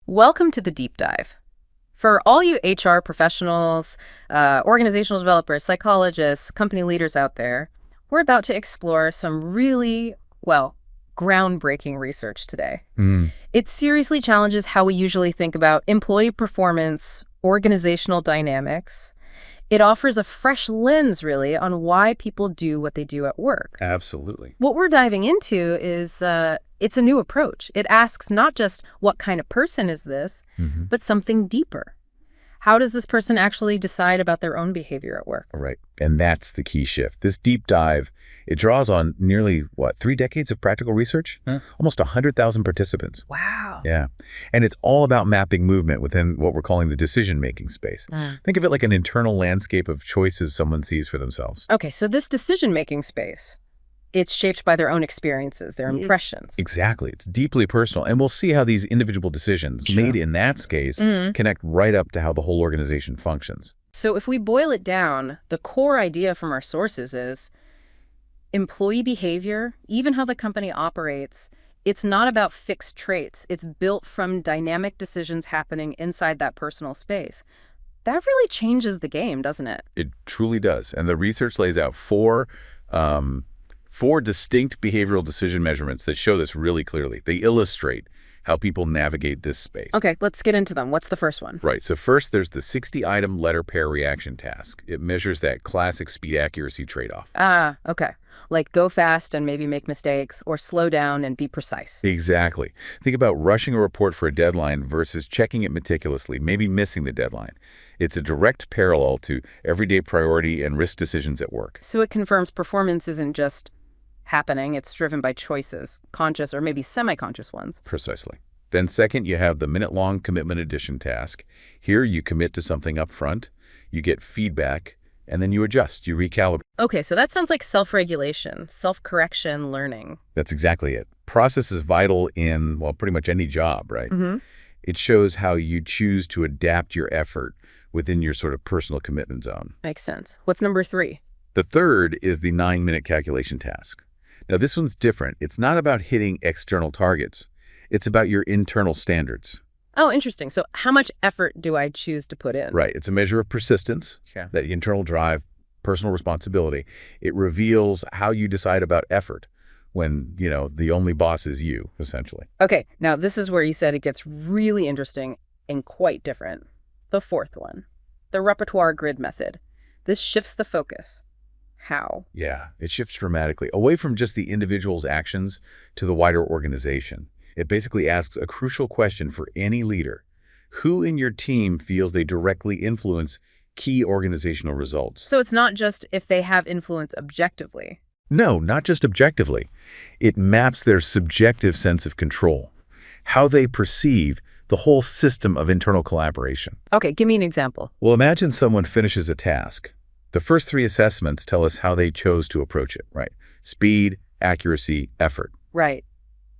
Welcome to the deep dive. For all you HR professionals, organizational developers, psychologists, company leaders out there, we're about to explore some really, groundbreaking research today. It seriously challenges how we usually think about employee performance, organizational dynamics. It offers a fresh lens, really, on why people do what they do at work. Absolutely. What we're diving into is it's a new approach. It asks not just what kind of person is this, but something deeper. How does this person actually decide about their own behavior at work? Right. And that's the key shift. This deep dive, it draws on nearly, 3 decades of practical research? Almost 100,000 participants. Wow. Yeah. And it's all about mapping movement within what we're calling the decision-making space. Think of it like an internal landscape of choices someone sees for themselves. Okay, so this decision-making space, it's shaped by their own experiences, their impressions. Exactly. It's deeply personal. And we'll see how these individual decisions made in that case connect right up to how the whole organization functions. So if we boil it down, the core idea from our sources is employee behavior, even how the company operates, it's not about fixed traits. It's built from dynamic decisions happening inside that personal space. That really changes the game, doesn't it? It truly does. And the research lays out four distinct behavioral decision measurements that show this really clearly. They illustrate how people navigate this space. Okay, let's get into them. What's the first one? Right. So first, there's the 60-item letter pair reaction task. It measures that classic speed-accuracy trade-off. Okay. Like go fast and maybe make mistakes, or slow down and be precise. Exactly. Think about rushing a report for a deadline versus checking it meticulously, maybe missing the deadline. It's a direct parallel to everyday priority and risk decisions at work. So it confirms performance isn't just happening, it's driven by choices, conscious or maybe semi-conscious ones. Precisely. Then second, you have the minute-long commitment addition task. Here, you commit to something up front, you get feedback, and then you adjust, you recalibrate. Okay, so that sounds like self-regulation, self-correction, learning. That's exactly it. Process is vital in, pretty much any job, right? It shows how you choose to adapt your effort within your sort of personal commitment zone. Makes sense. What's number 3? The third is the 9-minute calculation task. Now, this one's different. It's not about hitting external targets. It's about your internal standards. Oh, interesting. So how much effort do I choose to put in? Right. It's a measure of persistence, that internal drive, personal responsibility. It reveals how you decide about effort when, the only boss is you, essentially. Okay. Now, this is where you said it gets really interesting and quite different. The fourth one, the repertoire grid method. This shifts the focus. How? Yeah, it shifts dramatically away from just the individual's actions to the wider organization. It basically asks a crucial question for any leader. Who in your team feels they directly influence key organizational results? So it's not just if they have influence objectively. No, not just objectively. It maps their subjective sense of control, how they perceive the whole system of internal collaboration. Okay, give me an example. Well, imagine someone finishes a task. The first 3 assessments tell us how they chose to approach it, right? Speed, accuracy, effort. Right.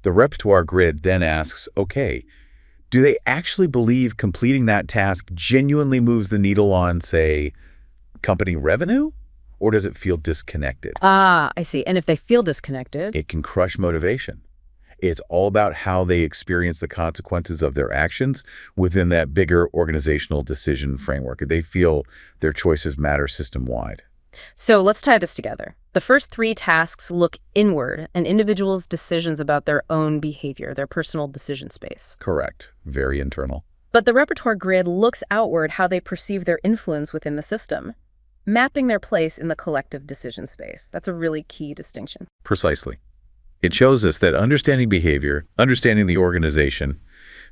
The repertoire grid then asks, okay, do they actually believe completing that task genuinely moves the needle on, say, company revenue? Or does it feel disconnected? I see. And if they feel disconnected? It can crush motivation. It's all about how they experience the consequences of their actions within that bigger organizational decision framework. They feel their choices matter system-wide. So let's tie this together. The first 3 tasks look inward, an individual's decisions about their own behavior, their personal decision space. Correct. Very internal. But the repertoire grid looks outward, how they perceive their influence within the system, mapping their place in the collective decision space. That's a really key distinction. Precisely. It shows us that understanding behavior, understanding the organization,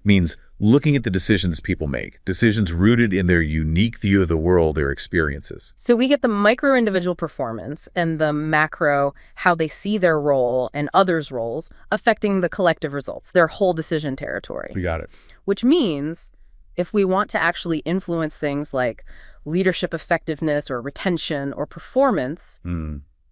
means looking at the decisions people make, decisions rooted in their unique view of the world, their experiences. So we get the micro-individual performance and the macro, how they see their role and others' roles affecting the collective results, their whole decision territory. We got it. Which means if we want to actually influence things like leadership effectiveness or retention or performance,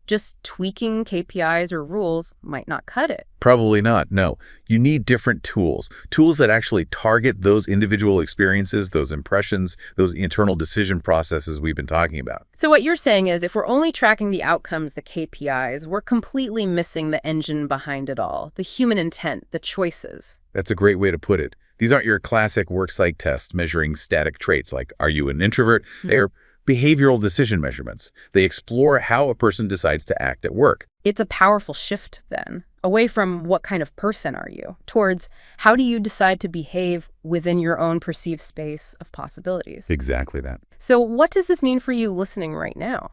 just tweaking KPIs or rules might not cut it. Probably not, no. You need different tools that actually target those individual experiences, those impressions, those internal decision processes we've been talking about. So what you're saying is if we're only tracking the outcomes, the KPIs, we're completely missing the engine behind it all, the human intent, the choices. That's a great way to put it. These aren't your classic work psych tests measuring static traits like, are you an introvert? They're behavioral decision measurements. They explore how a person decides to act at work. It's a powerful shift, then, away from what kind of person are you, towards how do you decide to behave within your own perceived space of possibilities. Exactly that. So what does this mean for you listening right now?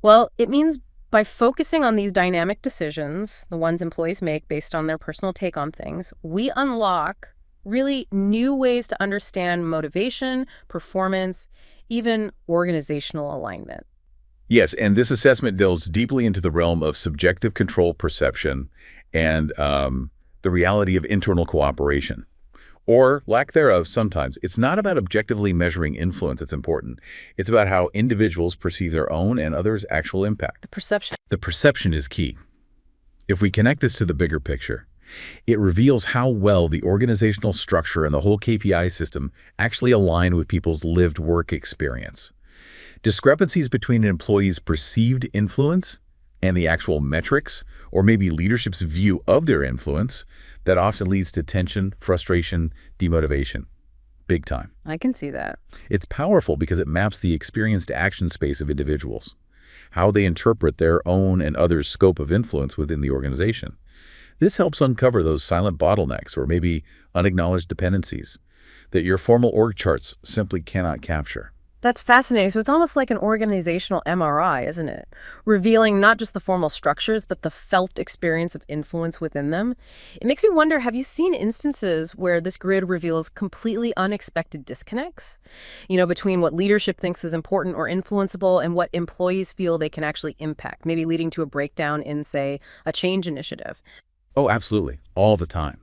Well, it means by focusing on these dynamic decisions, the ones employees make based on their personal take on things, we unlock really new ways to understand motivation, performance, even organizational alignment. Yes, and this assessment delves deeply into the realm of subjective control perception and the reality of internal cooperation, or lack thereof sometimes. It's not about objectively measuring influence that's important. It's about how individuals perceive their own and others' actual impact. The perception. The perception is key. If we connect this to the bigger picture, it reveals how well the organizational structure and the whole KPI system actually align with people's lived work experience. Discrepancies between an employee's perceived influence and the actual metrics, or maybe leadership's view of their influence, that often leads to tension, frustration, demotivation. Big time. I can see that. It's powerful because it maps the experienced action space of individuals, how they interpret their own and others' scope of influence within the organization. This helps uncover those silent bottlenecks or maybe unacknowledged dependencies that your formal org charts simply cannot capture. That's fascinating. So it's almost like an organizational MRI, isn't it? Revealing not just the formal structures, but the felt experience of influence within them. It makes me wonder, have you seen instances where this grid reveals completely unexpected disconnects? Between what leadership thinks is important or influenceable and what employees feel they can actually impact, maybe leading to a breakdown in, say, a change initiative. Oh, absolutely. All the time.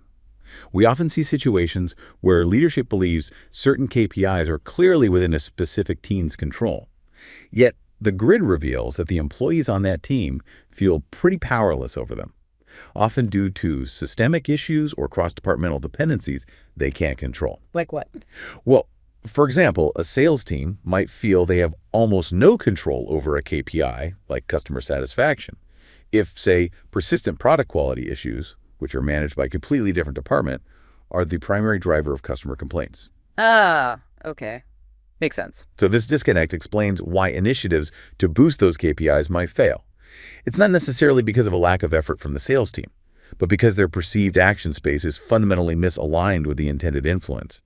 We often see situations where leadership believes certain KPIs are clearly within a specific team's control. Yet, the grid reveals that the employees on that team feel pretty powerless over them, often due to systemic issues or cross-departmental dependencies they can't control. Like what? Well, for example, a sales team might feel they have almost no control over a KPI, like customer satisfaction, if, say, persistent product quality issues, which are managed by a completely different department, are the primary driver of customer complaints. Ah, okay. Makes sense. So this disconnect explains why initiatives to boost those KPIs might fail. It's not necessarily because of a lack of effort from the sales team, but because their perceived action space is fundamentally misaligned with the intended influence.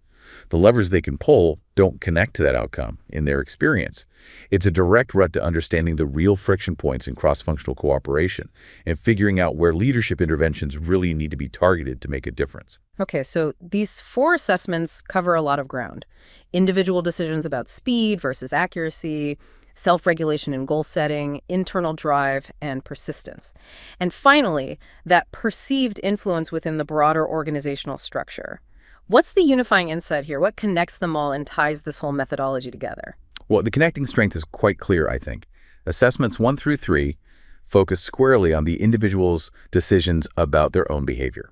The levers they can pull don't connect to that outcome in their experience. It's a direct route to understanding the real friction points in cross-functional cooperation and figuring out where leadership interventions really need to be targeted to make a difference. Okay, so these 4 assessments cover a lot of ground. Individual decisions about speed versus accuracy, self-regulation and goal setting, internal drive, and persistence. And finally, that perceived influence within the broader organizational structure. What's the unifying insight here? What connects them all and ties this whole methodology together? Well, the connecting strength is quite clear, I think. Assessments 1 through 3 focus squarely on the individual's decisions about their own behavior.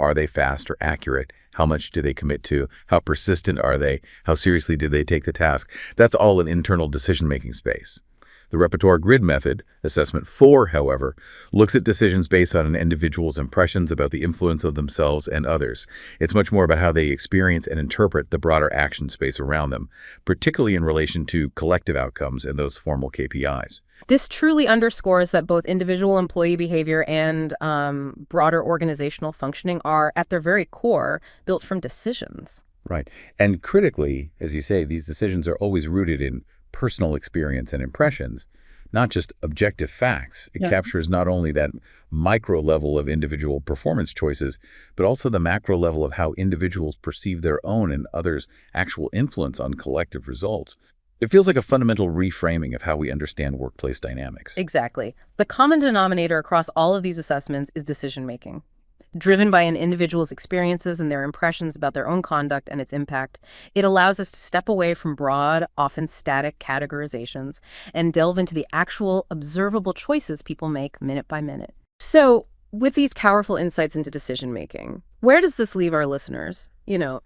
Are they fast or accurate? How much do they commit to? How persistent are they? How seriously do they take the task? That's all an internal decision-making space. The repertoire grid method, assessment 4, however, looks at decisions based on an individual's impressions about the influence of themselves and others. It's much more about how they experience and interpret the broader action space around them, particularly in relation to collective outcomes and those formal KPIs. This truly underscores that both individual employee behavior and broader organizational functioning are, at their very core, built from decisions. Right. And critically, as you say, these decisions are always rooted in personal experience and impressions, not just objective facts. It captures not only that micro level of individual performance choices, but also the macro level of how individuals perceive their own and others' actual influence on collective results. It feels like a fundamental reframing of how we understand workplace dynamics. Exactly. The common denominator across all of these assessments is decision-making. Driven by an individual's experiences and their impressions about their own conduct and its impact, it allows us to step away from broad, often static categorizations and delve into the actual observable choices people make minute by minute. So, with these powerful insights into decision-making, where does this leave our listeners?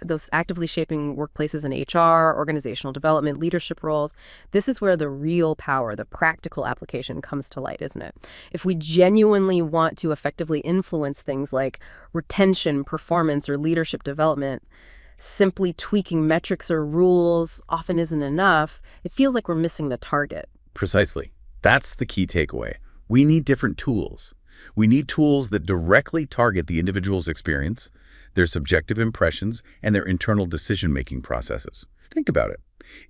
those actively shaping workplaces in HR, organizational development, leadership roles. This is where the real power, the practical application comes to light, isn't it? If we genuinely want to effectively influence things like retention, performance, or leadership development, simply tweaking metrics or rules often isn't enough. It feels like we're missing the target. Precisely. That's the key takeaway. We need different tools. We need tools that directly target the individual's experience, their subjective impressions, and their internal decision-making processes. Think about it.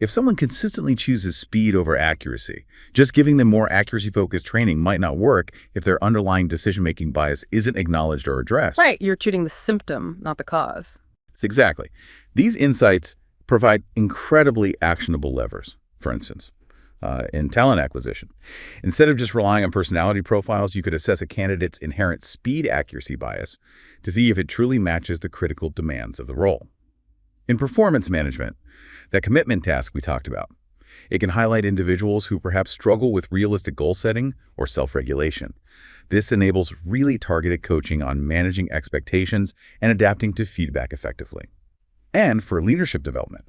If someone consistently chooses speed over accuracy, just giving them more accuracy-focused training might not work if their underlying decision-making bias isn't acknowledged or addressed. Right, you're treating the symptom, not the cause. Exactly. These insights provide incredibly actionable levers, for instance. In talent acquisition. Instead of just relying on personality profiles, you could assess a candidate's inherent speed accuracy bias to see if it truly matches the critical demands of the role. In performance management, that commitment task we talked about, it can highlight individuals who perhaps struggle with realistic goal setting or self-regulation. This enables really targeted coaching on managing expectations and adapting to feedback effectively. And for leadership development,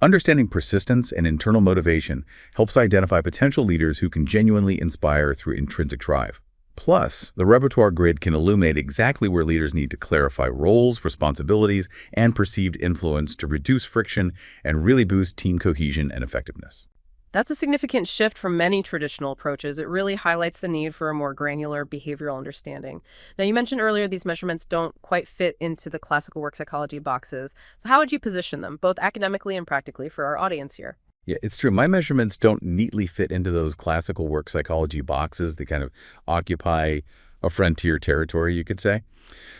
understanding persistence and internal motivation helps identify potential leaders who can genuinely inspire through intrinsic drive. Plus, the repertoire grid can illuminate exactly where leaders need to clarify roles, responsibilities, and perceived influence to reduce friction and really boost team cohesion and effectiveness. That's a significant shift from many traditional approaches. It really highlights the need for a more granular behavioral understanding. Now, you mentioned earlier these measurements don't quite fit into the classical work psychology boxes. So how would you position them, both academically and practically, for our audience here? Yeah, it's true. My measurements don't neatly fit into those classical work psychology boxes. They kind of occupy a frontier territory, you could say.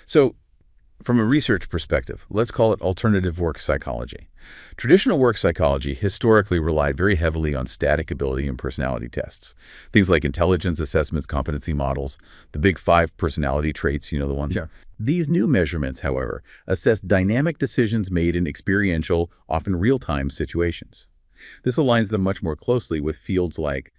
So from a research perspective, let's call it alternative work psychology. Traditional work psychology historically relied very heavily on static ability and personality tests. Things like intelligence assessments, competency models, the big 5 personality traits, the ones. Sure. These new measurements, however, assess dynamic decisions made in experiential, often real-time situations. This aligns them much more closely with fields like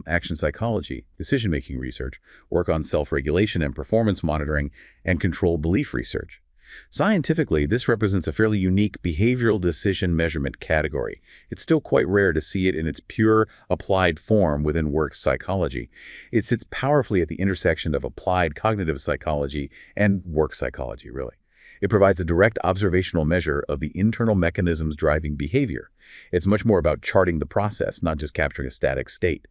action psychology, decision-making research, work on self-regulation and performance monitoring, and controlled belief research. Scientifically, this represents a fairly unique behavioral decision measurement category. It's still quite rare to see it in its pure, applied form within work psychology. It sits powerfully at the intersection of applied cognitive psychology and work psychology, really. It provides a direct observational measure of the internal mechanisms driving behavior. It's much more about charting the process, not just capturing a static state.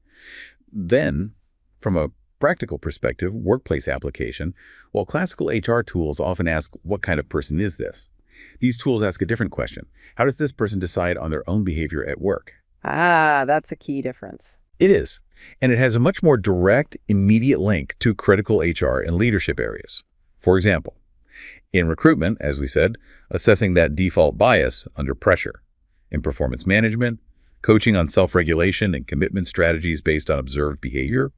Then, from a practical perspective, workplace application, while classical HR tools often ask, what kind of person is this? These tools ask a different question. How does this person decide on their own behavior at work? Ah, that's a key difference. It is, and it has a much more direct, immediate link to critical HR and leadership areas. For example, in recruitment, as we said, assessing that default bias under pressure. In performance management, coaching on self-regulation and commitment strategies based on observed behavior.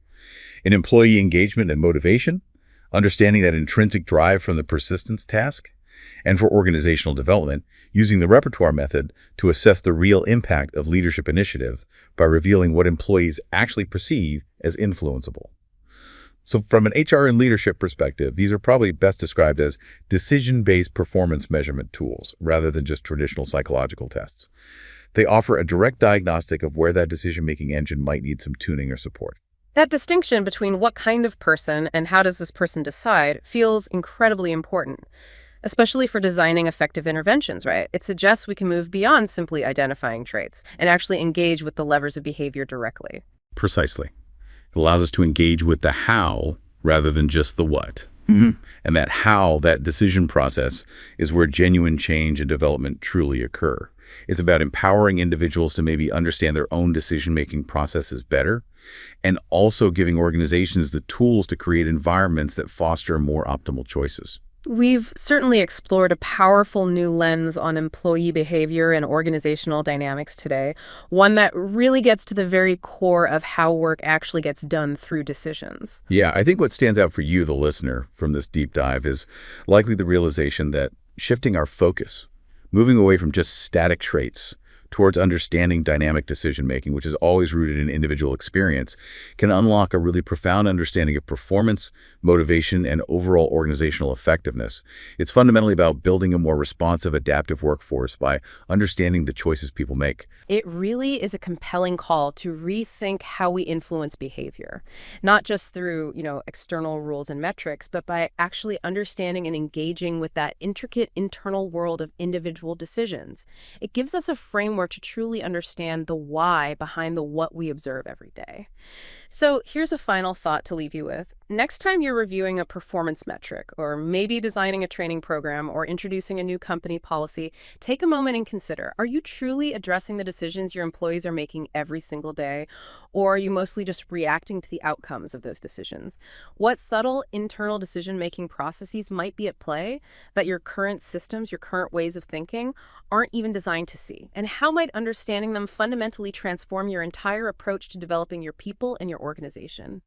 In employee engagement and motivation, understanding that intrinsic drive from the persistence task. And for organizational development, using the repertoire method to assess the real impact of leadership initiative by revealing what employees actually perceive as influenceable. So from an HR and leadership perspective, these are probably best described as decision-based performance measurement tools rather than just traditional psychological tests. They offer a direct diagnostic of where that decision-making engine might need some tuning or support. That distinction between what kind of person and how does this person decide feels incredibly important, especially for designing effective interventions, right? It suggests we can move beyond simply identifying traits and actually engage with the levers of behavior directly. Precisely. It allows us to engage with the how rather than just the what. And that how, that decision process, is where genuine change and development truly occur. It's about empowering individuals to maybe understand their own decision-making processes better, and also giving organizations the tools to create environments that foster more optimal choices. We've certainly explored a powerful new lens on employee behavior and organizational dynamics today, one that really gets to the very core of how work actually gets done through decisions. Yeah, I think what stands out for you, the listener, from this deep dive is likely the realization that shifting our focus, moving away from just static traits towards understanding dynamic decision-making, which is always rooted in individual experience, can unlock a really profound understanding of performance, motivation, and overall organizational effectiveness. It's fundamentally about building a more responsive, adaptive workforce by understanding the choices people make. It really is a compelling call to rethink how we influence behavior, not just through, external rules and metrics, but by actually understanding and engaging with that intricate internal world of individual decisions. It gives us a framework to truly understand the why behind the what we observe every day. So here's a final thought to leave you with. Next time you're reviewing a performance metric, or maybe designing a training program or introducing a new company policy, take a moment and consider, are you truly addressing the decisions your employees are making every single day? Or are you mostly just reacting to the outcomes of those decisions? What subtle internal decision-making processes might be at play that your current systems, your current ways of thinking, aren't even designed to see? And how might understanding them fundamentally transform your entire approach to developing your people and your organization?